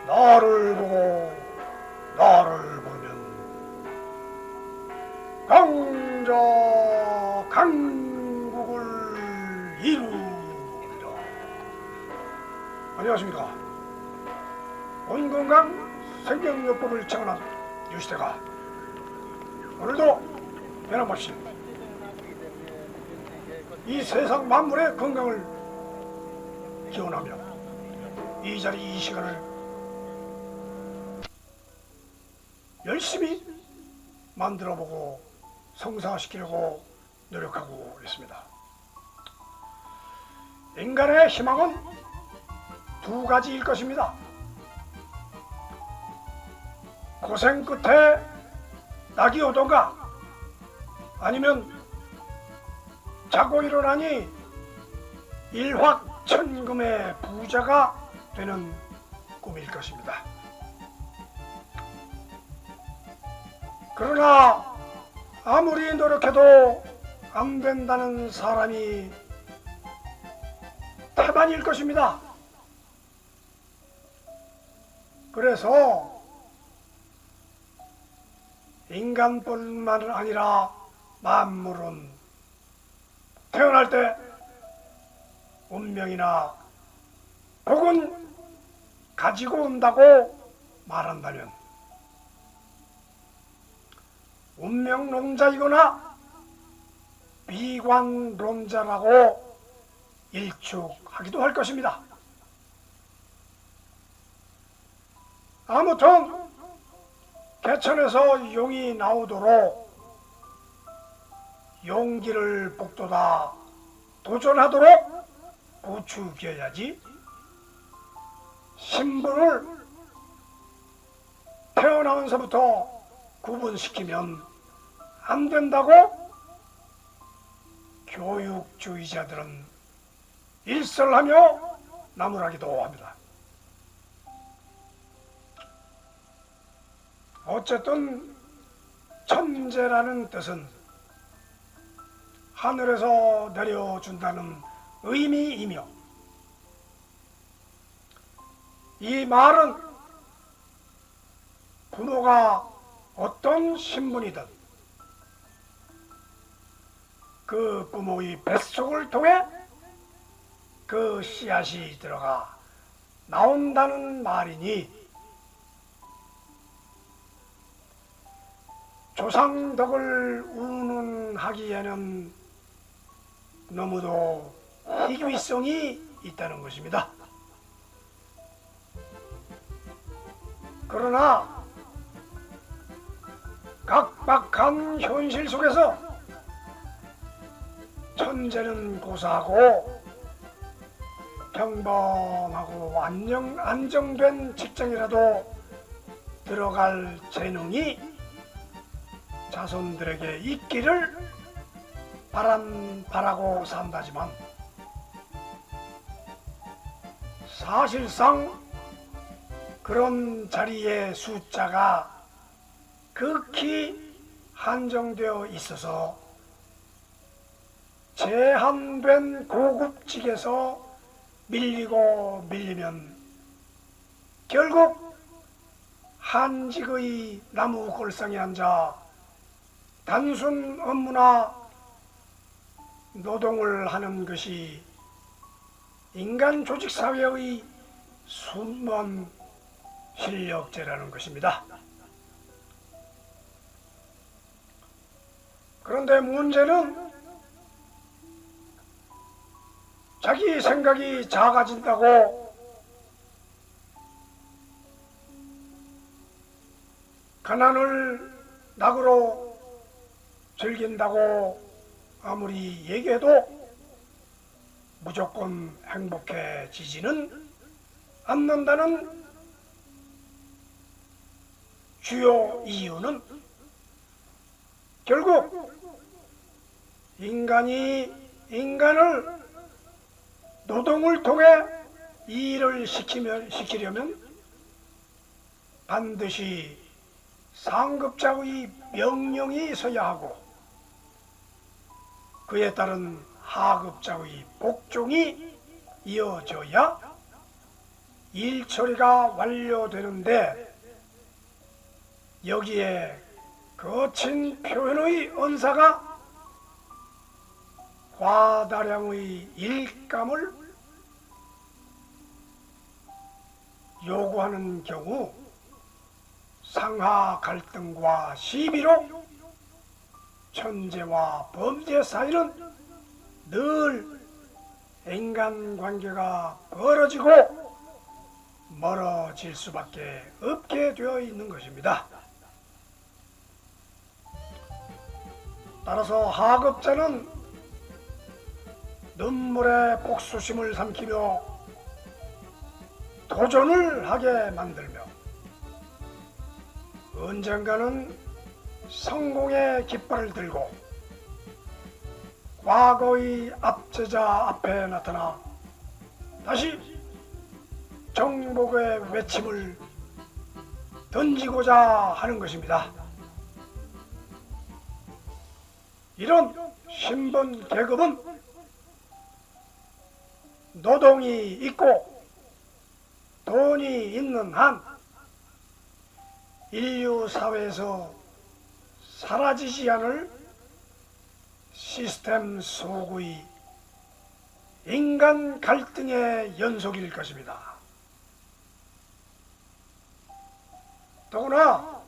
나를 보고 나를 보면 강자 강국을 이루리라. 안녕하십니까. 온건강 생명요법을 체험한 유시대가 오늘도 변함없이 이 세상 만물의 건강을 기원하며 이 자리 이 시간을 열심히 만들어보고 성사시키려고 노력하고 있습니다. 인간의 희망은 두 가지일 것입니다. 고생 끝에 낙이 오던가 아니면 자고 일어나니 일확천금의 부자가 되는 꿈일 것입니다. 그러나 아무리 노력해도 안 된다는 사람이 태반일 것입니다. 그래서 인간뿐만 아니라 만물은 태어날 때 운명이나 복은 가지고 온다고 말한다면 운명론자이거나 비관론자라고 일축하기도 할 것입니다. 아무튼 개천에서 용이 나오도록 용기를 북돋아 도전하도록 부추겨야지 신분을 태어나면서부터 구분시키면 안 된다고 교육주의자들은 일설하며 나무라기도 합니다. 어쨌든 천재라는 뜻은 하늘에서 내려준다는 의미이며 이 말은 부모가 어떤 신분이든 그 부모의 뱃속을 통해 그 씨앗이 들어가 나온다는 말이니 조상덕을 운운하기에는 너무도 희귀성이 있다는 것입니다. 그러나 각박한 현실 속에서 천재는 고사하고 평범하고 안정된 직장이라도 들어갈 재능이 자손들에게 있기를 바라고 산다지만 사실상 그런 자리의 숫자가 극히 한정되어 있어서 제한된 고급직에서 밀리면 결국 한직의 나무 골상에 앉아 단순 업무나 노동을 하는 것이 인간 조직사회의 숨은 실력제라는 것입니다. 그런데 문제는 자기 생각이 작아진다고 가난을 낙으로 즐긴다고 아무리 얘기해도 무조건 행복해지지는 않는다는 주요 이유는 결국 인간이 인간을 노동을 통해 일을 시키려면 반드시 상급자의 명령이 있어야 하고 그에 따른 하급자의 복종이 이어져야 일 처리가 완료되는데 여기에 거친 표현의 언사가 과다량의 일감을 요구하는 경우 상하 갈등과 시비로 천재와 범죄 사이는 늘 인간관계가 벌어지고 멀어질 수밖에 없게 되어 있는 것입니다. 따라서 하급자는 눈물의 복수심을 삼키며 도전을 하게 만들며 언젠가는 성공의 깃발을 들고 과거의 압제자 앞에 나타나 다시 정복의 외침을 던지고자 하는 것입니다. 이런 신분 계급은 노동이 있고 돈이 있는 한 인류 사회에서 사라지지 않을 시스템 속의 인간 갈등의 연속일 것입니다. 더구나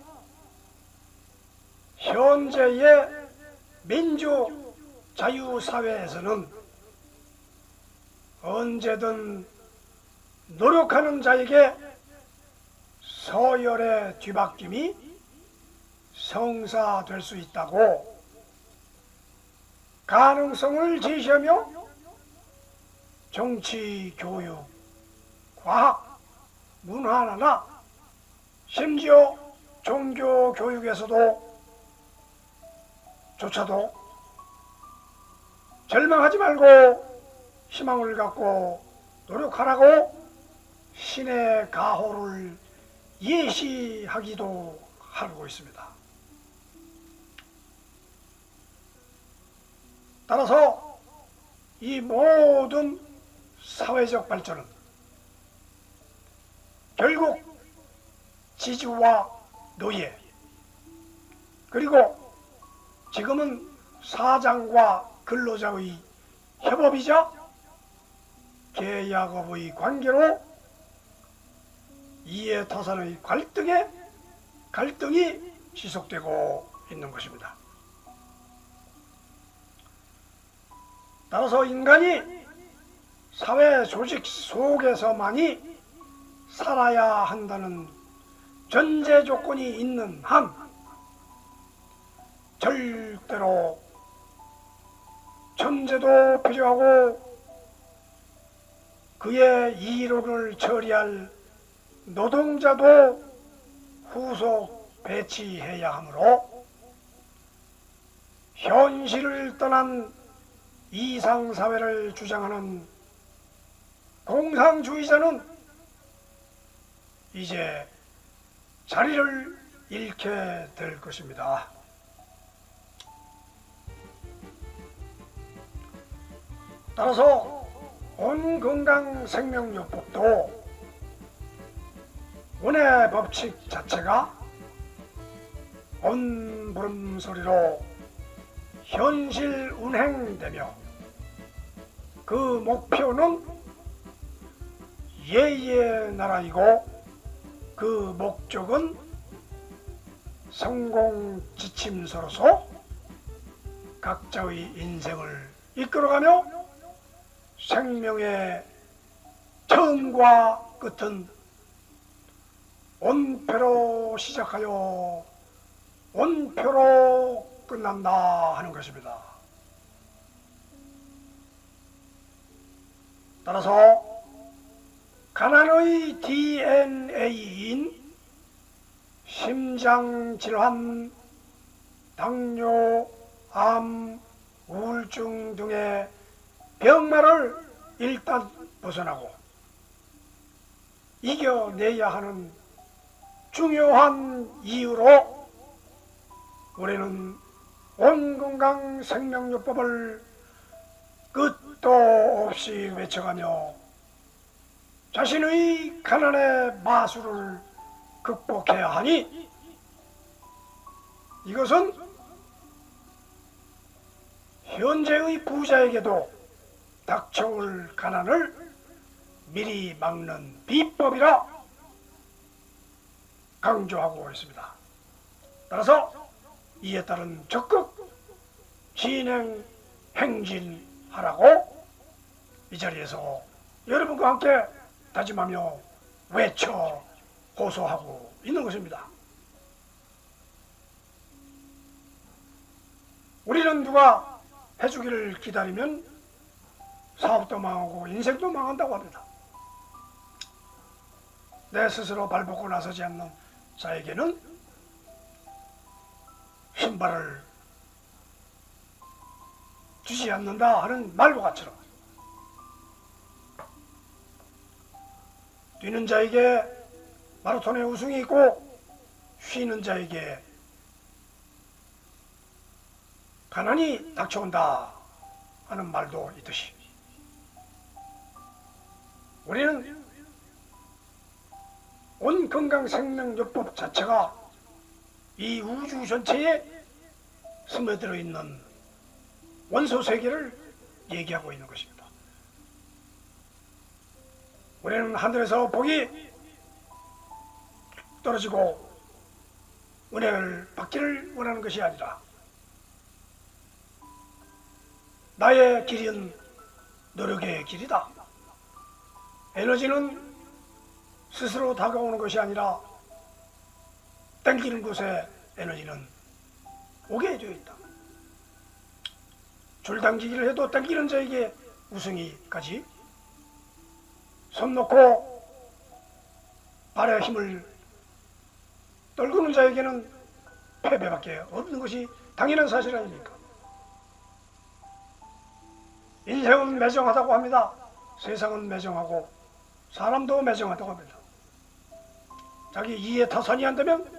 현재의 민주 자유사회에서는 언제든 노력하는 자에게 서열의 뒤바뀜이 성사될 수 있다고 가능성을 제시하며 정치, 교육, 과학, 문화나 심지어 종교 교육에서도 조차도 절망하지 말고 희망을 갖고 노력하라고 신의 가호를 예시하기도 하고 있습니다. 따라서 이 모든 사회적 발전은 결국 지주와 노예, 그리고 지금은 사장과 근로자의 협업이자 계약업의 관계로 이해타산의 갈등이 지속되고 있는 것입니다. 따라서 인간이 사회 조직 속에서만이 살아야 한다는 전제 조건이 있는 한 절대로 천재도 필요하고 그의 이론을 처리할 노동자도 후속 배치해야 하므로 현실을 떠난 이상사회를 주장하는 공상주의자는 이제 자리를 잃게 될 것입니다. 따라서 온건강생명요법도 원의 법칙 자체가 온물음소리로 현실 운행되며 그 목표는 예의 나라이고 그 목적은 성공 지침서로서 각자의 인생을 이끌어가며 생명의 처음과 끝은 원표로 시작하여 원표로 끝난다 하는 것입니다. 따라서 가난의 DNA인 심장질환, 당뇨, 암, 우울증 등의 병마를 일단 벗어나고 이겨내야 하는 중요한 이유로 우리는 온건강생명요법을 끝도 없이 외쳐가며 자신의 가난의 마술을 극복해야 하니 이것은 현재의 부자에게도 닥쳐올 가난을 미리 막는 비법이라 강조하고 있습니다. 따라서 이에 따른 적극 진행 행진하라고 이 자리에서 여러분과 함께 다짐하며 외쳐 호소하고 있는 것입니다. 우리는 누가 해주기를 기다리면 사업도 망하고 인생도 망한다고 합니다. 내 스스로 발벗고 나서지 않는 자에게는 신발을 주지 않는다 하는 말과 같처럼 뛰는 자에게 마라톤의 우승이 있고 쉬는 자에게 가난이 닥쳐온다 하는 말도 있듯이 우리는 온 건강생명요법 자체가 이 우주 전체에 스며들어 있는 원소 세계를 얘기하고 있는 것입니다. 우리는 하늘에서 복이 떨어지고 은혜를 받기를 원하는 것이 아니라 나의 길은 노력의 길이다. 에너지는 스스로 다가오는 것이 아니라 땡기는 곳에 에너지는 오게 되어 있다. 줄당기기를 해도 땡기는 자에게 우승이까지 손 놓고 발에 힘을 떨구는 자에게는 패배밖에 없는 것이 당연한 사실 아닙니까? 인생은 매정하다고 합니다. 세상은 매정하고 사람도 매정하다고 합니다. 자기 이해 타산이 안 되면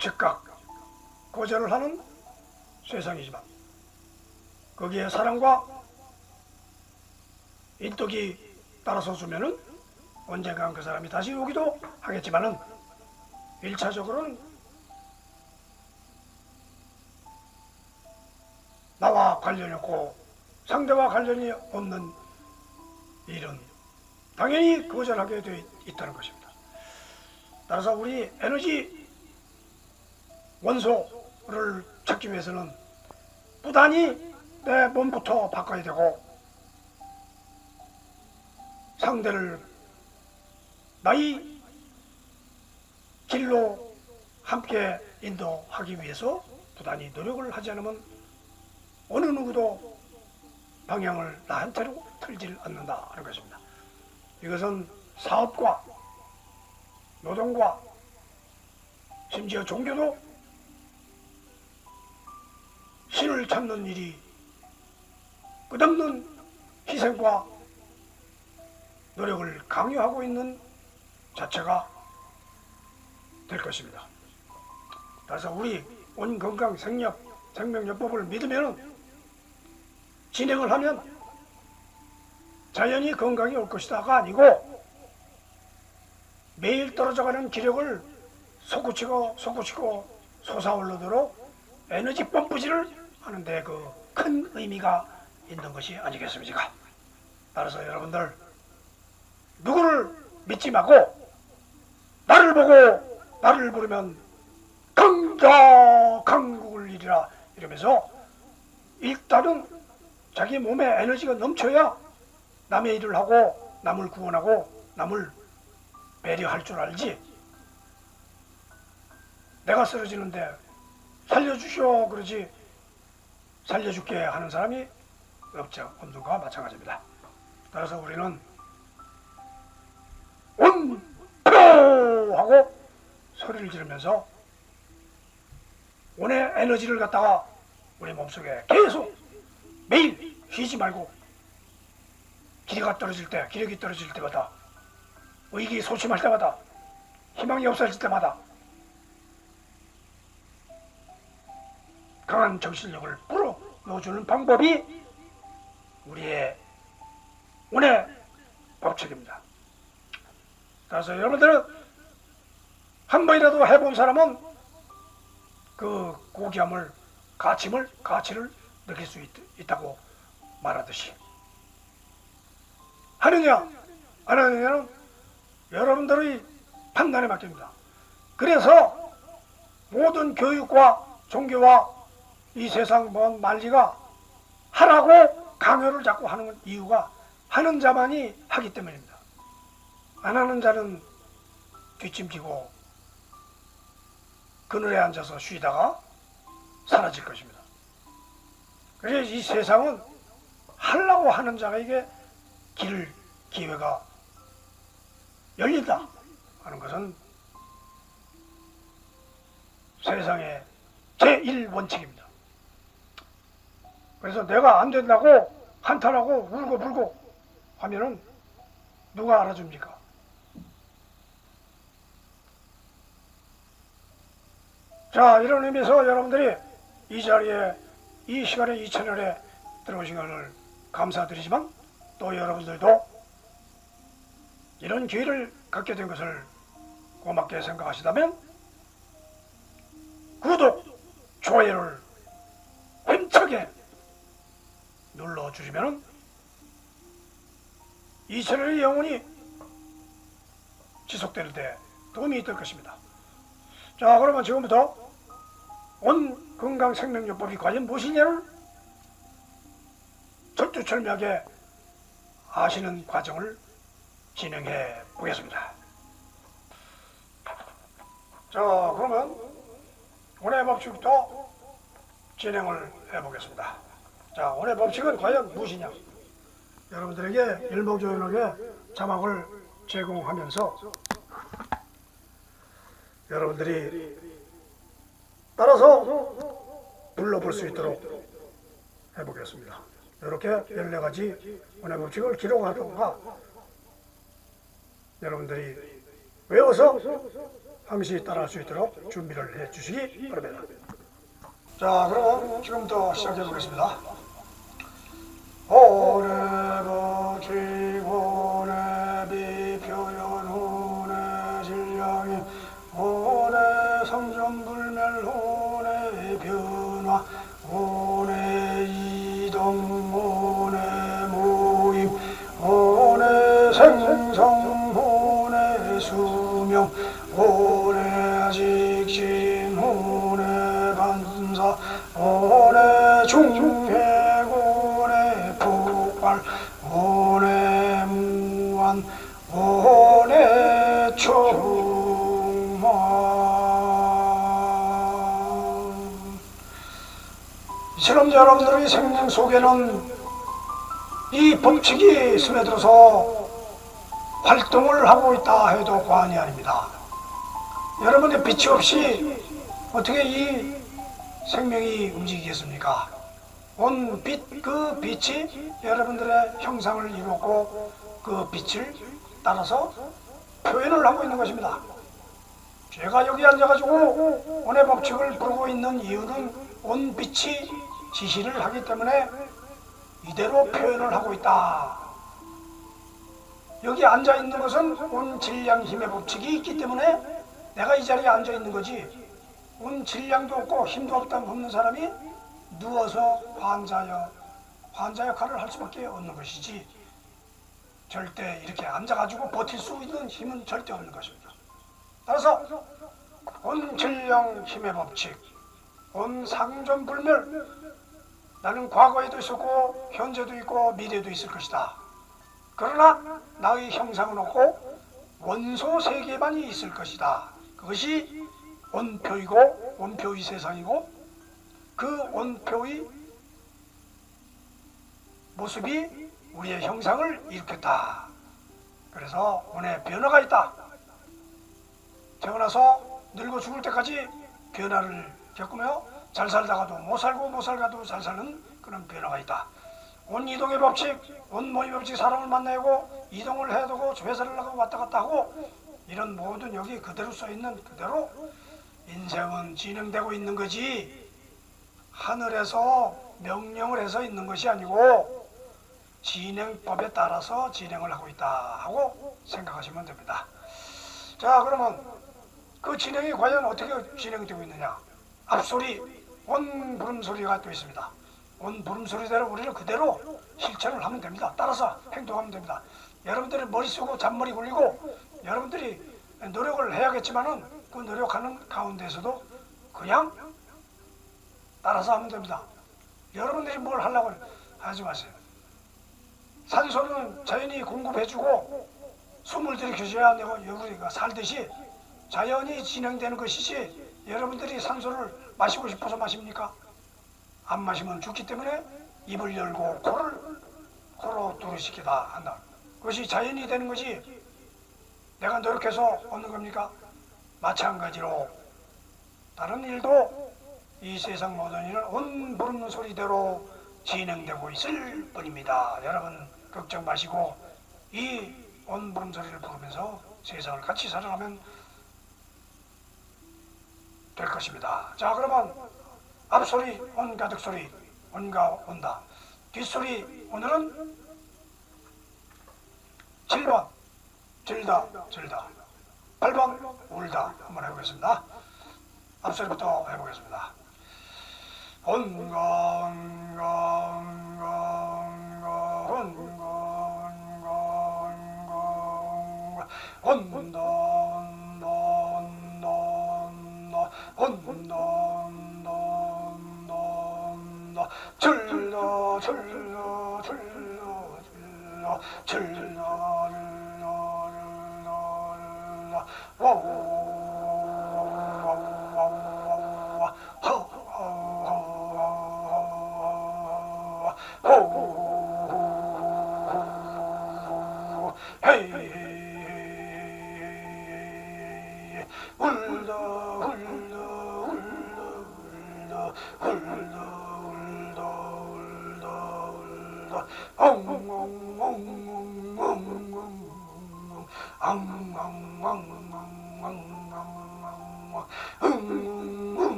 즉각 거절을 하는 세상이지만 거기에 사랑과 인덕이 따라서 주면은 언젠간 그 사람이 다시 오기도 하겠지만은 1차적으로는 나와 관련이 없고 상대와 관련이 없는 일은 당연히 거절하게 되어 있다는 것입니다. 따라서 우리 에너지 원소를 찾기 위해서는 부단히 내 몸부터 바꿔야 되고 상대를 나의 길로 함께 인도하기 위해서 부단히 노력을 하지 않으면 어느 누구도 방향을 나한테로 틀질 않는다 하는 것입니다. 이것은 사업과 노동과 심지어 종교도 신을 찾는 일이 끝없는 희생과 노력을 강요하고 있는 자체가 될 것입니다. 그래서 우리 온건강 생명요법을 믿으면 진행을 하면 자연히 건강이 올 것이다가 아니고 매일 떨어져가는 기력을 솟구치고 솟아오르도록 에너지 펌프질을 하는데 그 큰 의미가 있는 것이 아니겠습니까? 따라서 여러분들 누구를 믿지 말고 나를 보고 나를 부르면 강국을 이리라 이러면서 일단은 자기 몸에 에너지가 넘쳐야 남의 일을 하고 남을 구원하고 남을 배려할 줄 알지. 내가 쓰러지는데 살려주시오 그러지 살려줄게 하는 사람이 없는 것과 마찬가지입니다. 따라서 우리는 온표 하고 소리를 지르면서 온의 에너지를 갖다가 우리 몸속에 계속 매일 쉬지 말고 기력이 떨어질 때마다 의기 소침할 때마다 희망이 없어질 때마다 강한 정신력을 불어넣어주는 방법이 우리의 온의 법칙입니다. 그래서 여러분들은 한 번이라도 해본 사람은 그 고귀함을, 가치를 느낄 수 있다고 말하듯이, 하느냐 안 하느냐는 여러분들의 판단에 맡깁니다. 그래서 모든 교육과 종교와 이 세상 먼 만리가 하라고 강요를 자꾸 하는 이유가 하는 자만이 하기 때문입니다. 안 하는 자는 뒷짐지고 그늘에 앉아서 쉬다가 사라질 것입니다. 그래서 이 세상은 하려고 하는 자에게 기회가 열린다 하는 것은 세상의 제1원칙입니다. 그래서 내가 안 된다고 한탄하고 울고 불고 하면은 누가 알아줍니까? 자, 이런 의미에서 여러분들이 이 자리에, 이 시간에, 이 채널에 들어오신 것을 감사드리지만, 또 여러분들도 이런 기회를 갖게 된 것을 고맙게 생각하시다면 구독, 좋아요를 힘차게 눌러주시면 이 채널이 영원히 지속될 때 도움이 될 것입니다. 자, 그러면 지금부터 온건강생명요법이 과연 무엇이냐를 철두철미하게 아시는 과정을 진행해 보겠습니다. 자, 그러면 오늘의 법칙부터 진행을 해 보겠습니다. 자, 오늘의 법칙은 과연 무엇이냐? 여러분들에게 일목요연하게 자막을 제공하면서 여러분들이 따라서 불러볼 수 있도록 해보겠습니다. 이렇게 14가지 오늘의 법칙을 기록하던가 여러분들이 외워서 항시 따라할 수 있도록 준비를 해 주시기 바랍니다. 자, 그럼 지금부터 시작해 보겠습니다. 오늘 법칙, 오늘 비표현, 오늘 질량이, 오늘 성전불멸, 오늘 변화, 오늘 이동, 오늘 모임, 오늘 생성, 오늘 수명, 오늘 직신, 오늘 반사, 오늘 중획, 오늘 폭발, 오늘 무한, 오늘 충만. 이처럼 여러분들의 생명 속에는 이 법칙이 스며들어서 활동을 하고 있다 해도 과언이 아닙니다. 여러분의 빛이 없이 어떻게 이 생명이 움직이겠습니까? 온 빛, 그 빛이 여러분들의 형상을 이루고 그 빛을 따라서 표현을 하고 있는 것입니다. 제가 여기 앉아가지고 오늘 법칙을 부르고 있는 이유는 온 빛이 지시를 하기 때문에 이대로 표현을 하고 있다. 여기 앉아있는 것은 온 질량 힘의 법칙이 있기 때문에 내가 이 자리에 앉아있는 거지, 온 질량도 없고 힘도 없는 사람이 누워서 환자 역할을 할 수밖에 없는 것이지, 절대 이렇게 앉아가지고 버틸 수 있는 힘은 절대 없는 것입니다. 따라서 온 질량 힘의 법칙, 온 상존불멸, 나는 과거에도 있었고 현재도 있고 미래도 있을 것이다. 그러나 나의 형상은 없고 원소 세계만이 있을 것이다. 그것이 원표이고 원표의 세상이고 그 원표의 모습이 우리의 형상을 일으켰다. 그래서 원의 변화가 있다. 태어나서 늙어 죽을 때까지 변화를 겪으며 잘 살다가도 못 살고 못 살다가도 잘 사는 그런 변화가 있다. 온 이동의 법칙, 온 모임의 법칙, 사람을 만나고 이동을 해야 되고 회사를 나가고 왔다 갔다 하고 이런 모든 여기 그대로 써있는 그대로 인생은 진행되고 있는 거지, 하늘에서 명령을 해서 있는 것이 아니고 진행법에 따라서 진행을 하고 있다 하고 생각하시면 됩니다. 자, 그러면 그 진행이 과연 어떻게 진행되고 있느냐? 앞소리, 온 부름소리가 또 있습니다. 온 부름소리대로 우리는 그대로 실천을 하면 됩니다. 따라서 행동하면 됩니다. 여러분들이 머리 쓰고 잔머리 굴리고 여러분들이 노력을 해야겠지만은 그 노력하는 가운데서도 그냥 따라서 하면 됩니다. 여러분들이 뭘 하려고 하지 마세요. 산소는 자연이 공급해주고 숨을 들이켜줘야 우리가 살듯이 자연이 진행되는 것이지 여러분들이 산소를 마시고 싶어서 마십니까? 안 마시면 죽기 때문에 입을 열고 코로 두르시키다 한다. 그것이 자연이 되는 것이 내가 노력해서 얻는 겁니까? 마찬가지로 다른 일도 이 세상 모든 일은 온 부르는 소리대로 진행되고 있을 뿐입니다. 여러분 걱정 마시고 이 온 부름 소리를 부르면서 세상을 같이 살아가면 될 것입니다. 자, 그러면 앞소리 온 가득 소리 온가 온다. 뒷소리 오늘은 7번 질다 8번 울다 한번 해보겠습니다. 앞소리부터 해보겠습니다. 온가 온가 온가 온가 온다 온다 온다 온다 온다 온다 질러 질러 질러 질러 질러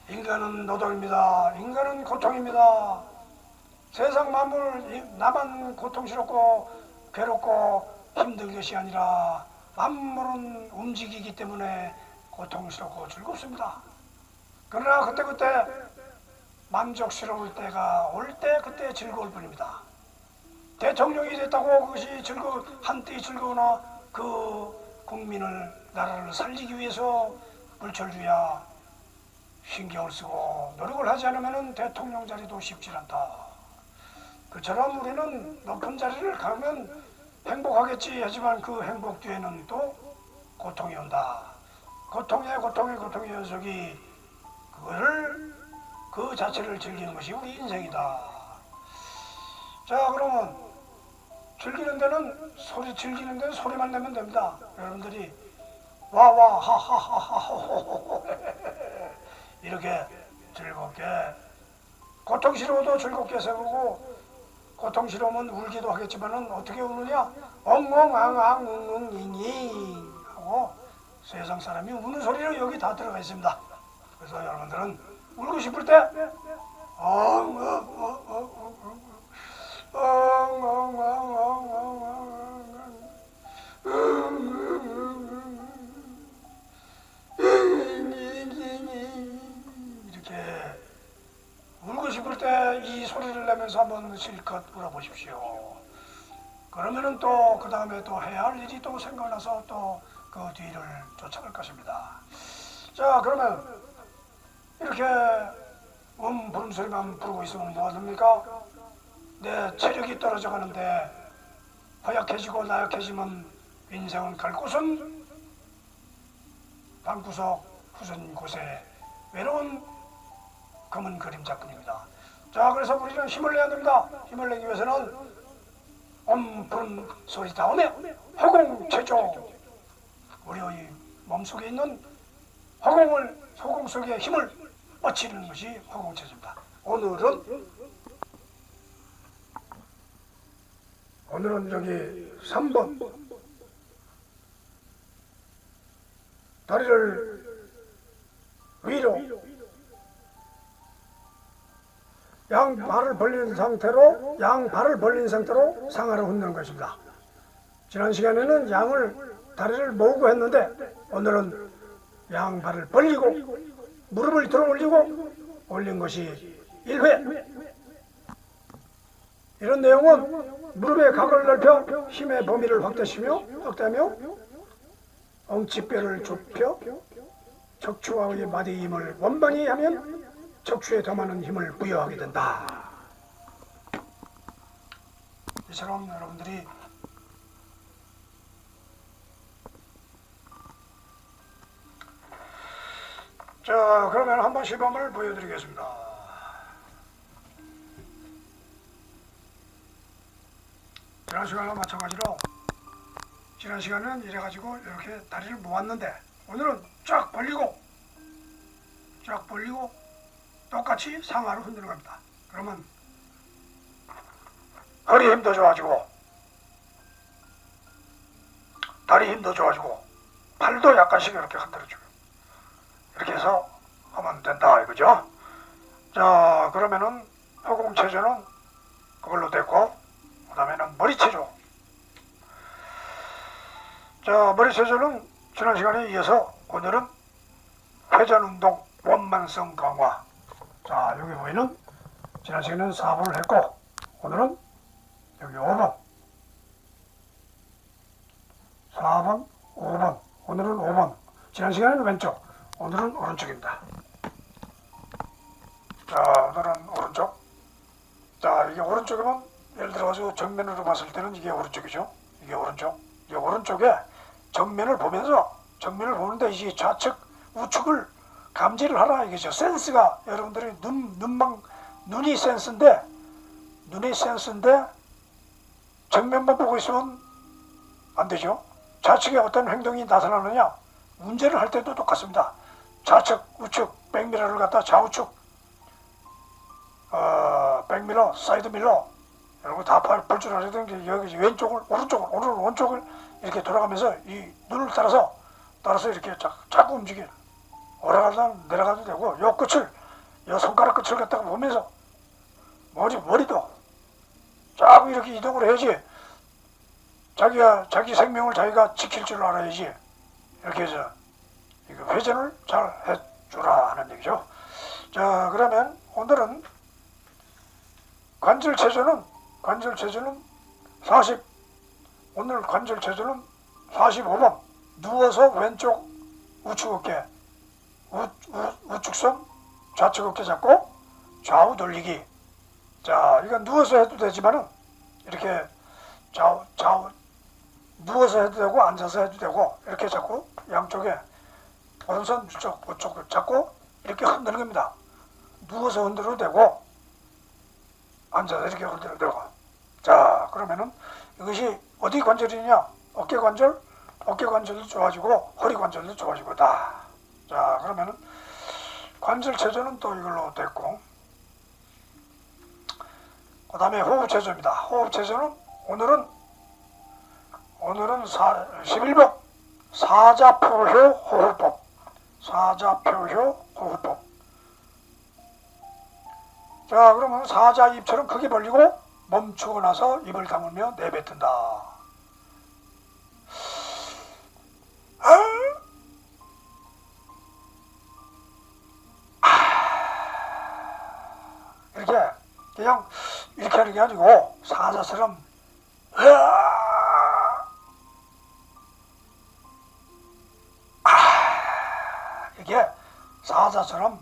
인간은 노동입니다. 인간은 고통입니다. 세상 만물 나만 고통스럽고 괴롭고 힘든 것이 아니라 만물은 움직이기 때문에 고통스럽고 즐겁습니다. 그러나 그때그때 만족스러울 때가 올 때 그때 즐거울 뿐입니다. 대통령이 됐다고 그것이 한때 즐거우나 그 국민을 나라를 살리기 위해서 물철주야 신경을 쓰고 노력을 하지 않으면 대통령 자리도 쉽지 않다. 그처럼 우리는 높은 자리를 가면 행복하겠지 하지만 그 행복 뒤에는 또 고통이 온다. 고통의 연속이 그 자체를 즐기는 것이 우리 인생이다. 자, 그러면 즐기는 데는 소리만 내면 됩니다. 여러분들이 와와 하하하하호호호 이렇게 즐겁게 고통스러워도 즐겁게 세우고 고통스러우면 울기도 하겠지만은 어떻게 우느냐? 엉엉앙앙 웅웅잉잉 하고 세상 사람이 우는 소리로 여기 다 들어가 있습니다. 그래서 여러분들은 울고 싶을 때 이렇게 울고 싶을 때 이 소리를 내면서 한번 실컷 울어보십시오. 그러면은 또 그 다음에 또 해야 할 일이 또 생각나서 또 그 뒤를 쫓아갈 것입니다. 자, 그러면 이렇게 부름소리만 부르고 있으면 뭐합니까? 내 체력이 떨어져 가는데 허약해지고 나약해지면 인생은 갈 곳은 방구석 후선 곳에 외로운 검은 그림자뿐입니다. 자, 그래서 우리는 힘을 내야 됩니다. 힘을 내기 위해서는 부름 소리 다음에 허공체조, 우리의 몸속에 있는 허공 속에 힘을 뻗치는 것이 허공체조입니다. 오늘은 여기 3번 다리를 위로. 양발을 벌린 상태로 상하로 흔드는 것입니다. 지난 시간에는 다리를 모으고 했는데 오늘은 양발을 벌리고 무릎을 들어 올리고 올린 것이 1회. 이런 내용은 무릎의 각을 넓혀 힘의 범위를 확대하며 엉치뼈를 좁혀 척추와의 마디 힘을 원만히 하면 척추에 더 많은 힘을 부여하게 된다. 이처럼 여러분들이 자, 그러면 한번 시범을 보여드리겠습니다. 지난 시간과 마찬가지로 지난 시간은 이래가지고 이렇게 다리를 모았는데 오늘은 쫙 벌리고 똑같이 상하로 흔드는 겁니다. 그러면 허리 힘도 좋아지고 다리 힘도 좋아지고 팔도 약간씩 이렇게 흔들어줘요. 이렇게 해서 하면 된다 이거죠. 자, 그러면은 허공체조는 그걸로 됐고 그 다음에는 머리체조. 자, 머리체조는 지난 시간에 이어서 오늘은 회전운동 원만성 강화. 자, 여기 보이는 지난 시간에는 4번을 했고 오늘은 여기 5번 4번 5번 오늘은 5번. 지난 시간에는 왼쪽, 오늘은 오른쪽입니다. 자, 오늘은 오른쪽. 자, 이게 오른쪽이면 예를 들어서 정면으로 봤을 때는 이게 오른쪽이죠. 이게 오른쪽. 이게 오른쪽에 정면을 보는데 이 좌측 우측을 감지를 하라 이거죠. 센스가 여러분들이 눈이 센스인데 정면만 보고 있으면 안 되죠. 좌측에 어떤 행동이 나타나느냐 운전을 할 때도 똑같습니다. 좌측 우측 백미러를 갖다 좌우측 백미러 사이드미러 이런 거 다 볼 줄 알아야 되는 게 여기 왼쪽을 오른쪽을 이렇게 돌아가면서 이 눈을 따라서 이렇게 자꾸 움직여. 올라가다 내려가도 되고 요 손가락 끝을 갖다가 보면서 머리도 자꾸 이렇게 이동을 해야지 자기 생명을 자기가 지킬 줄 알아야지. 이렇게 해서 이거 회전을 잘 해주라 하는 얘기죠. 자, 그러면 오늘은 관절체조는 오늘 관절체조는 45번 누워서 왼쪽 우측 어깨 우측손 좌측 어깨 잡고 좌우 돌리기. 자, 이건 누워서 해도 되지만은 이렇게 좌우 누워서 해도 되고 앉아서 해도 되고 이렇게 잡고 양쪽에 오른손 우측 잡고 이렇게 흔드는 겁니다. 누워서 흔들어도 되고 앉아서 이렇게 흔들어도 되고. 자, 그러면은 이것이 어디 관절이냐? 어깨 관절도 좋아지고 허리 관절도 좋아지고다. 자, 그러면은 관절 체조는 또 이걸로 됐고 그 다음에 호흡 체조입니다. 호흡 체조는 오늘은 11번 사자표효 호흡법. 자, 그러면 사자 입처럼 크게 벌리고 멈추고 나서 입을 다물며 내뱉는다. 이렇게 그냥 이렇게 하는 게 아니고 사자처럼 이게 사자처럼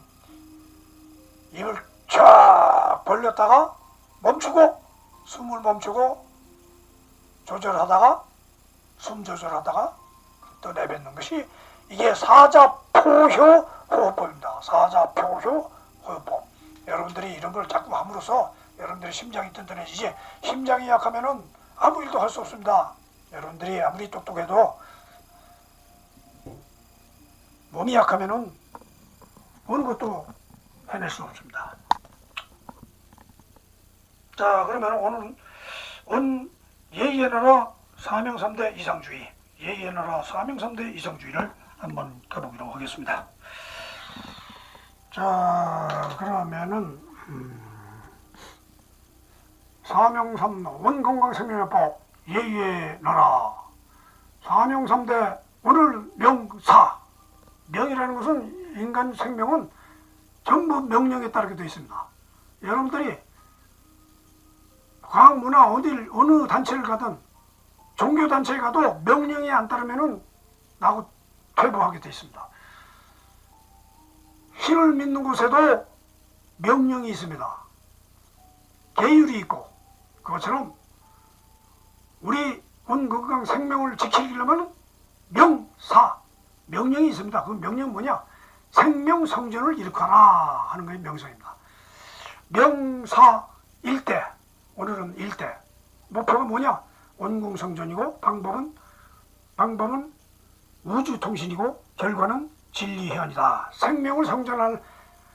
입을 쫙 벌렸다가 숨을 멈추고 숨 조절하다가 또 내뱉는 것이 이게 사자포효 호흡법입니다. 사자포효 호흡법. 여러분들이 이런 걸 자꾸 함으로써 여러분들의 심장이 튼튼해지지, 심장이 약하면은 아무 일도 할 수 없습니다. 여러분들이 아무리 똑똑해도 몸이 약하면은 어느 것도 해낼 수 없습니다. 자, 그러면 오늘은 예의의 나라 사명삼대 이상주의, 예의의 나라 사명삼대 이상주의를 한번 가보기로 하겠습니다. 자, 그러면은 사명삼노 원건강생명요법 예의의 나라 사명삼대 오늘 명사 명이라는 것은 인간 생명은 전부 명령에 따르게 되어 있습니다. 여러분들이 과학문화 어느 단체를 가든 종교단체에 가도 명령이 안 따르면은 나하고 퇴보하게 되어 있습니다. 신을 믿는 곳에도 명령이 있습니다. 계율이 있고 그것처럼 우리 원건강 생명을 지키려면 명령이 있습니다. 그 명령은 뭐냐? 생명성전을 일으켜라 하는 것이 명성입니다. 명사 일대 오늘은 일대 목표가 뭐냐? 원궁성전이고 방법은 우주통신이고 결과는 진리회원이다.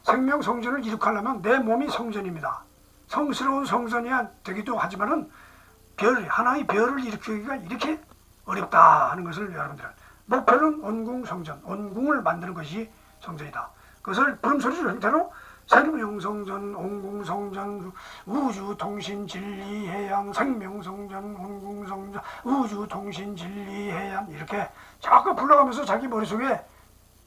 생명성전을 일으키려면 내 몸이 성전입니다. 성스러운 성전이야 되기도 하지만은 하나의 별을 일으키기가 이렇게 어렵다 하는 것을 여러분들은 목표는 원궁성전, 원궁을 만드는 것이 성전이다. 그것을 부름소리를 형태로 생명성전, 원궁성전, 우주통신, 진리해양, 생명성전, 원궁성전, 우주통신, 진리해양 이렇게 자꾸 불러가면서 자기 머릿속에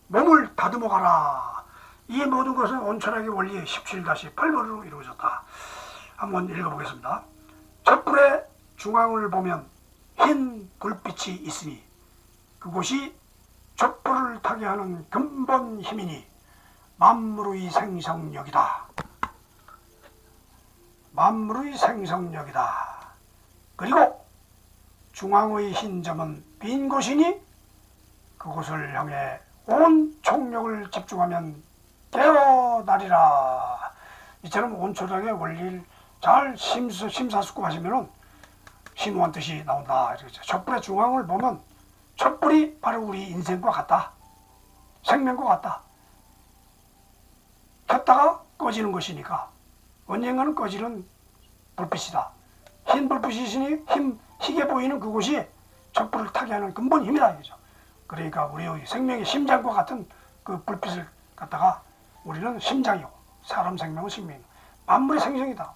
몸을 다듬어 가라. 이 모든 것은 온천하게 원리 17-8번으로 이루어졌다. 한번 읽어보겠습니다. 촛불의 중앙을 보면 흰 불빛이 있으니 그곳이 촛불을 타게 하는 근본 힘이니 만물의 생성력이다. 만물의 생성력이다. 그리고 중앙의 흰 점은 빈 곳이니 그곳을 향해 온 총력을 집중하면 깨어나리라. 이처럼 온초당의 원리를 잘 심사숙고하시면은 심오한 뜻이 나온다. 이러죠. 촛불의 중앙을 보면 촛불이 바로 우리 인생과 같다. 생명과 같다. 켰다가 꺼지는 것이니까 언젠가는 꺼지는 불빛이다. 흰 불빛이 있으니 희게 보이는 그곳이 촛불을 타게 하는 근본 힘이다. 이거죠. 그러니까 우리의 생명의 심장과 같은 그 불빛을 갖다가 우리는 심장이고 사람 생명은 생명이고 만물의 생성이다.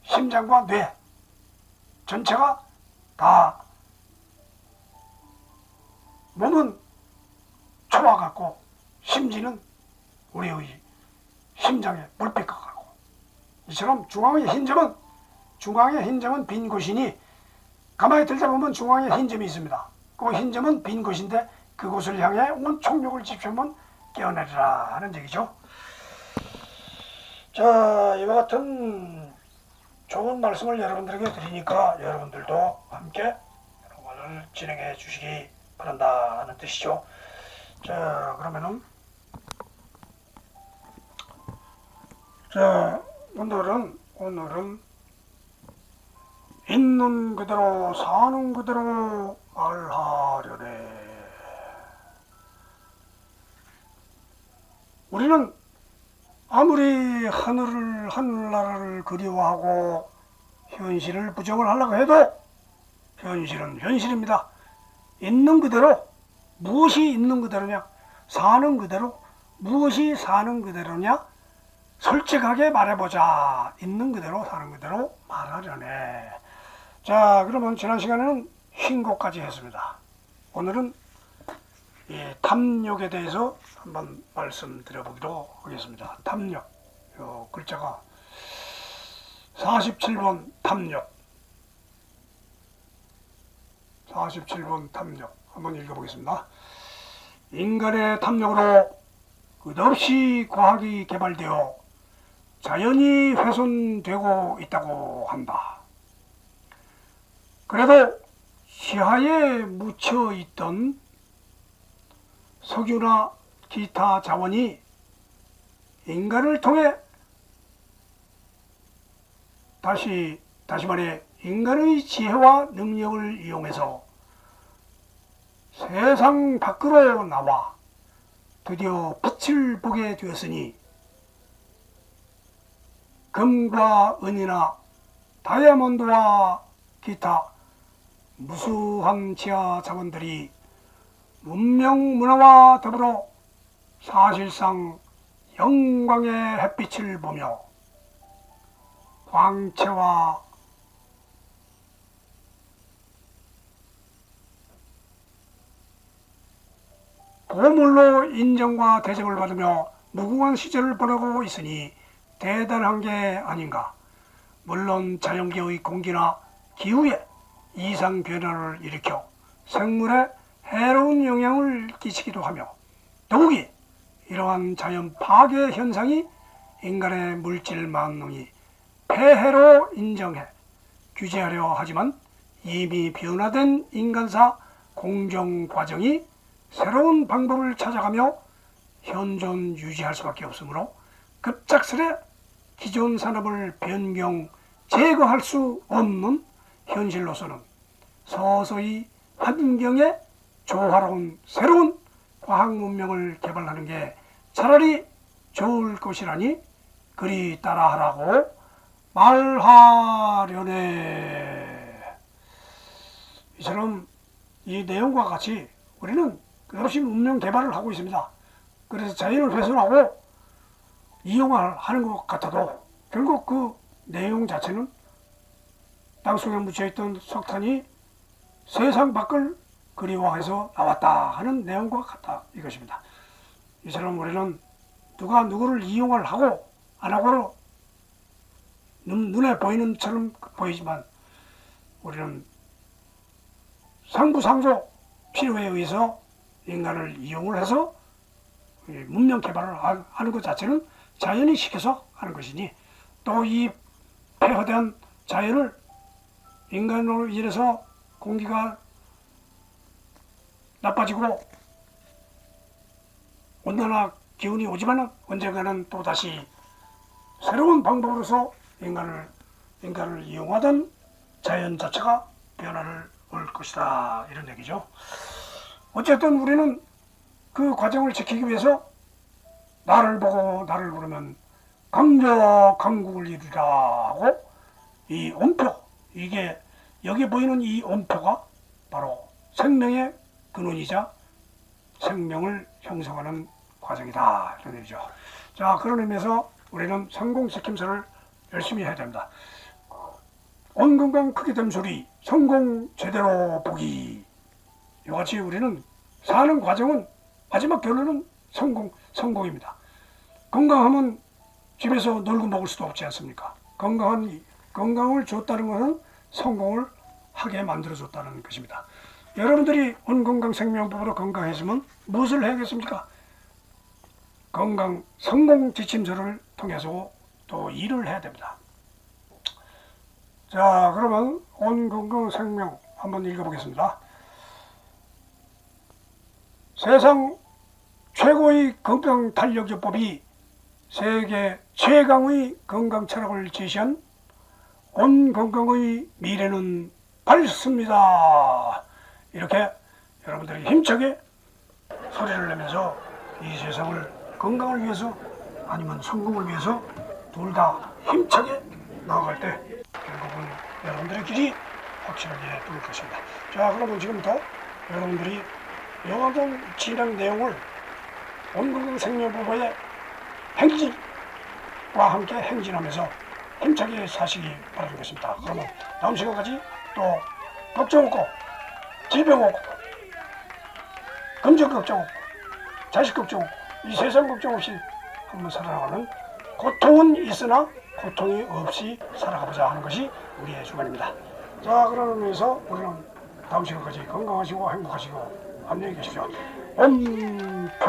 심장과 뇌 전체가 다 몸은 초와 같고 심지는 우리의 심장의 불빛과 같고 이처럼 중앙의 흰 점은 빈 곳이니 가만히 들다 보면 중앙에 흰 점이 있습니다. 그 흰 점은 빈 곳인데 그곳을 향해 온 총력을 집중하면 깨어내리라 하는 얘기죠. 자, 이와 같은 좋은 말씀을 여러분들에게 드리니까 여러분들도 함께 오늘 진행해 주시기 바란다 하는 뜻이죠. 자, 그러면은 오늘은 있는 그대로 사는 그대로 말하려네. 우리는 아무리 하늘나라를 그리워하고 현실을 부정을 하려고 해도 현실은 현실입니다. 있는 그대로 무엇이 있는 그대로냐? 사는 그대로 무엇이 사는 그대로냐? 솔직하게 말해보자. 있는 그대로 사는 그대로 말하려네. 자, 그러면 지난 시간에는 흰곡까지 했습니다. 오늘은 이 탐욕에 대해서 한번 말씀드려보기로 하겠습니다. 탐욕, 요 글자가 47번 탐욕, 47번 탐욕 한번 읽어보겠습니다. 인간의 탐욕으로 끝없이 과학이 개발되어 자연이 훼손되고 있다고 한다. 그래도 시야에 묻혀있던 석유나 기타 자원이 인간을 통해 다시 말해 인간의 지혜와 능력을 이용해서 세상 밖으로 나와 드디어 빛을 보게 되었으니 금과 은이나 다이아몬드와 기타 무수한 지하 자원들이 문명 문화와 더불어 사실상 영광의 햇빛을 보며 광채와 보물로 인정과 대접을 받으며 무궁한 시절을 보내고 있으니 대단한 게 아닌가. 물론 자연계의 공기나 기후에 이상 변화를 일으켜 생물에 해로운 영향을 끼치기도 하며, 더욱이 이러한 자연 파괴 현상이 인간의 물질 만능이 폐해로 인정해 규제하려 하지만 이미 변화된 인간사 공정 과정이 새로운 방법을 찾아가며 현존 유지할 수밖에 없으므로 급작스레 기존 산업을 변경 제거할 수 없는 현실로서는 서서히 환경에 조화로운 새로운 과학 문명을 개발하는 게 차라리 좋을 것이라니 그리 따라하라고 말하려네. 이처럼 이 내용과 같이 우리는 끝없이 문명 개발을 하고 있습니다. 그래서 자연을 훼손하고 이용하는 것 같아도 결국 그 내용 자체는 땅속에 묻혀있던 석탄이 세상 밖을 그리워해서 나왔다 하는 내용과 같다 이것입니다. 이처럼 우리는 누가 누구를 이용을 하고 안 하고 눈에 보이는 처럼 보이지만 우리는 상부상조 필요에 의해서 인간을 이용을 해서 문명 개발을 하는 것 자체는 자연이 시켜서 하는 것이니, 또 이 폐허된 자연을 인간으로 인해서 공기가 나빠지고 온난화 기운이 오지만 언젠가는 또 다시 새로운 방법으로서 인간을 이용하던 자연 자체가 변화를 올 것이다 이런 얘기죠. 어쨌든 우리는 그 과정을 지키기 위해서 나를 보고 나를 부르면 강력강국을 이루리라 하고, 이 온표, 이게 여기 보이는 이 온표가 바로 생명의 근원이자 생명을 형성하는 과정이다 이런 얘기죠. 자, 그런 의미에서 우리는 성공시킴서를 열심히 해야 됩니다. 온 건강 크게 된 소리, 성공 제대로 보기. 이같이 우리는 사는 과정은 마지막 결론은 성공입니다. 건강하면 집에서 놀고 먹을 수도 없지 않습니까? 건강을 줬다는 것은 성공을 하게 만들어줬다는 것입니다. 여러분들이 온건강생명법으로 건강해지면 무엇을 해야겠습니까? 건강 성공 지침서를 통해서 또 일을 해야 됩니다. 자, 그러면 온건강생명 한번 읽어보겠습니다. 세상 최고의 건강 탄력요법이 세계 최강의 건강 철학을 제시한 온 건강의 미래는 밝습니다. 이렇게 여러분들이 힘차게 소리를 내면서 이 세상을 건강을 위해서 아니면 성공을 위해서 둘 다 힘차게 나아갈 때 결국은 여러분들의 길이 확실하게 뚫릴 것입니다. 자, 그러면 지금부터 여러분들이 영화관 진행 내용을 온건강생명법의 행진과 함께 행진하면서 힘차게 사시기 바라겠습니다. 그러면 다음 시간까지 또 걱정 없고 질병 없고 금전 걱정 없고 자식 걱정 없고 이 세상 걱정 없이 한번 살아나가는, 고통은 있으나 고통이 없이 살아가보자 하는 것이 우리의 주관입니다. 자, 그런 의미에서 우리는 다음 시간까지 건강하시고 행복하시고 안녕히 계십시오. 엄표